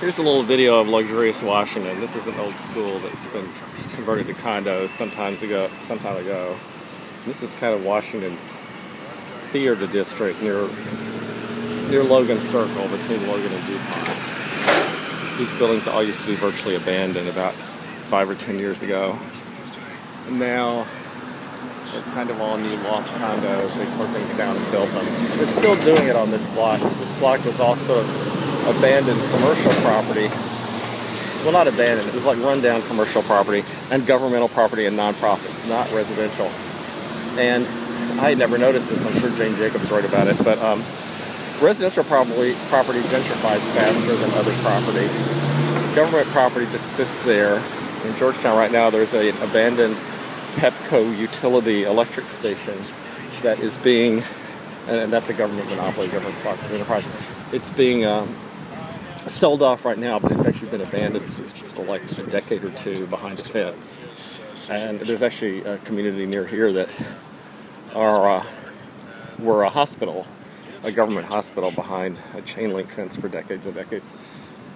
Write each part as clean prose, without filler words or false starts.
Here's a little video of luxurious Washington. This is an old school that's been converted to condos some time ago. This is kind of Washington's theater district near Logan Circle, between Logan and DuPont. These buildings all used to be virtually abandoned about 5 or 10 years ago. And now they're kind of all new loft condos. They tore things down and built them. They're still doing it on this block. This block was also abandoned commercial property. Well, not abandoned, it was like rundown commercial property and governmental property and nonprofits, not residential. And I had never noticed this. I'm sure Jane Jacobs wrote about it, but residential property gentrifies faster than other property. Government property just sits there. In Georgetown right now, there's an abandoned Pepco utility electric station that is being, and that's a government monopoly, government-sponsored enterprise. It's being sold off right now, but it's actually been abandoned for like a decade or two behind a fence. And there's actually a community near here that were a hospital, a government hospital behind a chain link fence for decades and decades.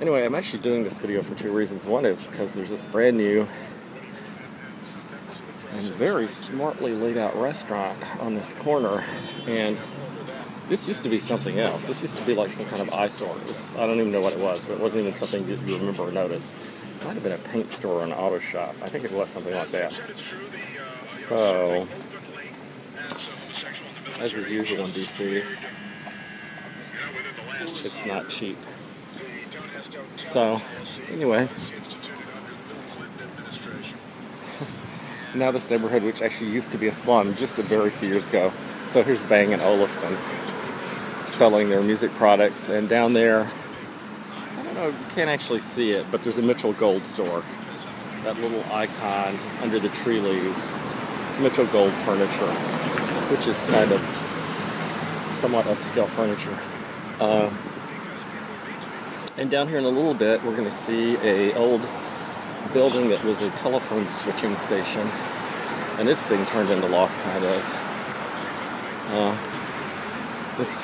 Anyway, I'm actually doing this video for two reasons. One is because there's this brand new and very smartly laid out restaurant on this corner, and this used to be something else. This used to be like some kind of eyesore. I don't even know what it was, but it wasn't even something you remember or notice. It might have been a paint store or an auto shop. I think it was something like that. So, as is usual in DC, it's not cheap. So, anyway, now this neighborhood, which actually used to be a slum just a very few years ago. So here's Bang & Olufsen selling their music products, and down there, I don't know, you can't actually see it, but there's a Mitchell Gold store. That little icon under the tree leaves. It's Mitchell Gold furniture, which is kind of somewhat upscale furniture. And down here in a little bit, we're going to see an old building that was a telephone switching station, and it's being turned into loft condos. This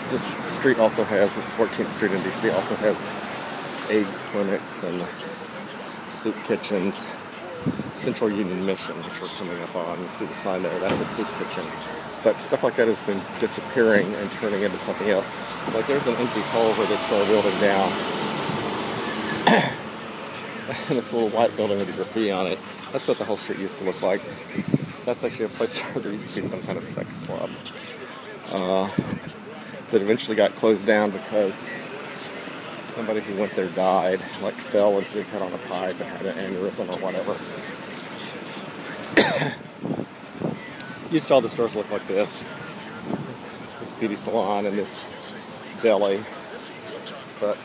street also has, it's 14th Street in DC, also has AIDS clinics and soup kitchens. Central Union Mission, which we're coming up on. You see the sign there, that's a soup kitchen. But stuff like that has been disappearing and turning into something else. Like there's an empty hole where they tore a building down. And this little white building with a graffiti on it. That's what the whole street used to look like. That's actually a place where there used to be some kind of sex club. That eventually got closed down because somebody who went there died, like fell and hit his head on a pipe and had an aneurysm or whatever. Used to all the stores look like this. This beauty salon and this deli. But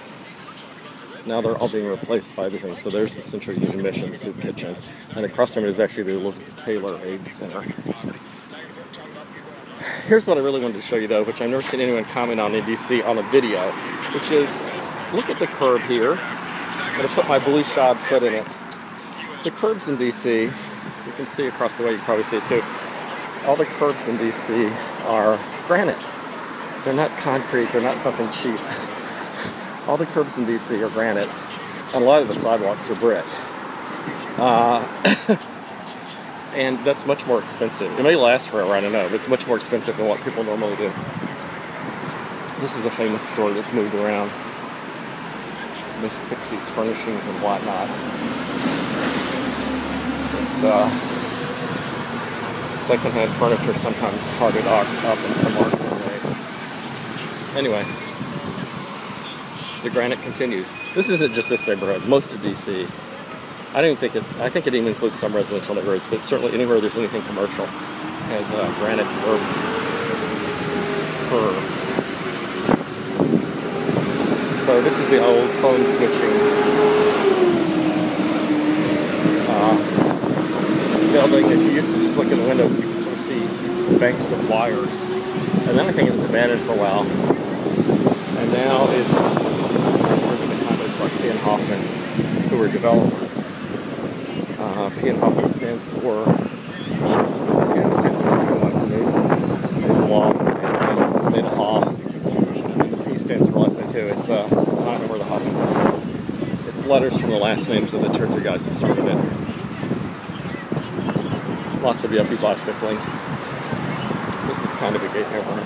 now they're all being replaced by everything. So there's the Central Union Mission soup kitchen. And across from it is actually the Elizabeth Taylor AIDS Center. Here's what I really wanted to show you though, which I've never seen anyone comment on in DC on a video, which is, look at the curb here. I'm going to put my blue shod foot in it. The curbs in DC, you can see across the way, you can probably see it too. All the curbs in DC are granite. They're not concrete, they're not something cheap. All the curbs in DC are granite, and a lot of the sidewalks are brick. And that's much more expensive. It may last forever, I don't know, but it's much more expensive than what people normally do. This is a famous store that's moved around. Miss Pixie's Furnishings and whatnot. It's secondhand furniture, sometimes tarted up in some art way. Anyway, the granite continues. This isn't just this neighborhood, most of DC. I think it even includes some residential neighborhoods, but certainly anywhere there's anything commercial has granite curbs. So this is the old phone switching building. If you used to just look in the windows, you could sort of see banks of wires. And then I think it was abandoned for a while. And now it's the condos like P. Hoffman, who were developers. P. Hoffman stands for something like Maisloff, Madelhoff, and the P stands for Leston too. It's I don't know where the Hoffman is. Has letters from the last names of the 2 or 3 guys who started it. Lots of yuppie bicycling. This is kind of a gay neighborhood.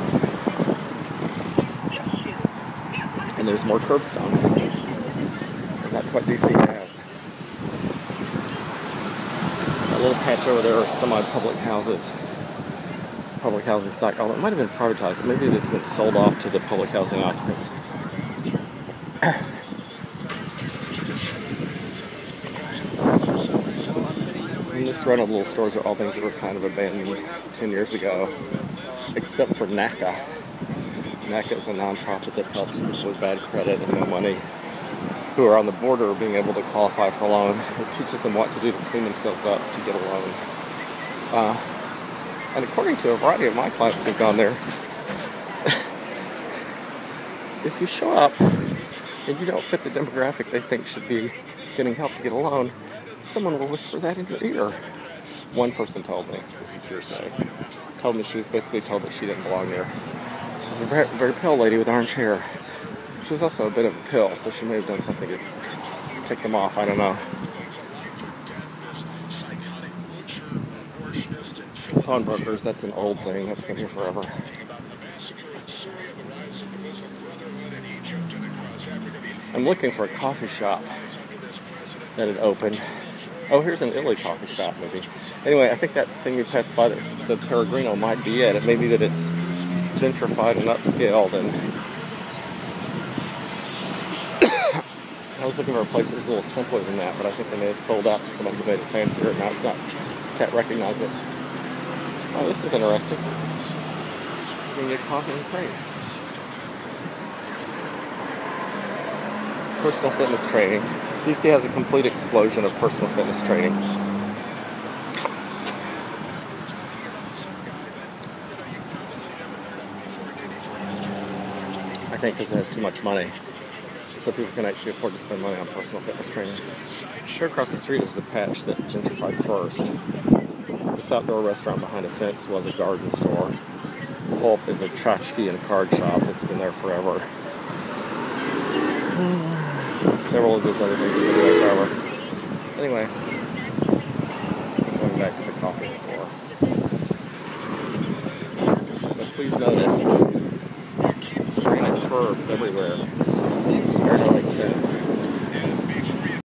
And there's more curbstone, because that's what DC has. That little patch over there are some odd public houses. Public housing stock. Oh, it might have been privatized. Maybe it's been sold off to the public housing occupants. And this run of little stores are all things that were kind of abandoned 10 years ago, except for NACA. NACA is a nonprofit that helps people with bad credit and no money who are on the border of being able to qualify for a loan. It teaches them what to do to clean themselves up to get a loan. And according to a variety of my clients who've gone there, if you show up and you don't fit the demographic they think should be getting help to get a loan, someone will whisper that in your ear. One person told me, this is hearsay, told me she was basically told that she didn't belong there. She's a very, very pale lady with orange hair. She was also a bit of a pill, so she may have done something to take them off, I don't know. Pawnbrokers, that's an old thing, that's been here forever. I'm looking for a coffee shop that had opened. Oh, here's an Illy coffee shop, maybe. Anyway, I think that thing we passed by that said Peregrino might be it. It may be that it's gentrified and upscaled, and I was looking for a place that was a little simpler than that, but I think they may have sold out to somebody who made it fancier. Now it's not, can't recognize it. Oh, this is interesting. You can get coffee and crates. Personal fitness training. DC has a complete explosion of personal fitness training. I think because it has too much money. So people can actually afford to spend money on personal fitness training. Here across the street is the patch that gentrified first. This outdoor restaurant behind a fence was a garden store. Pulp is a tchotchke and a card shop that's been there forever. Several of those other things have been there forever. Anyway, going back to the coffee store. But please notice, granite curbs everywhere. Spare no expense.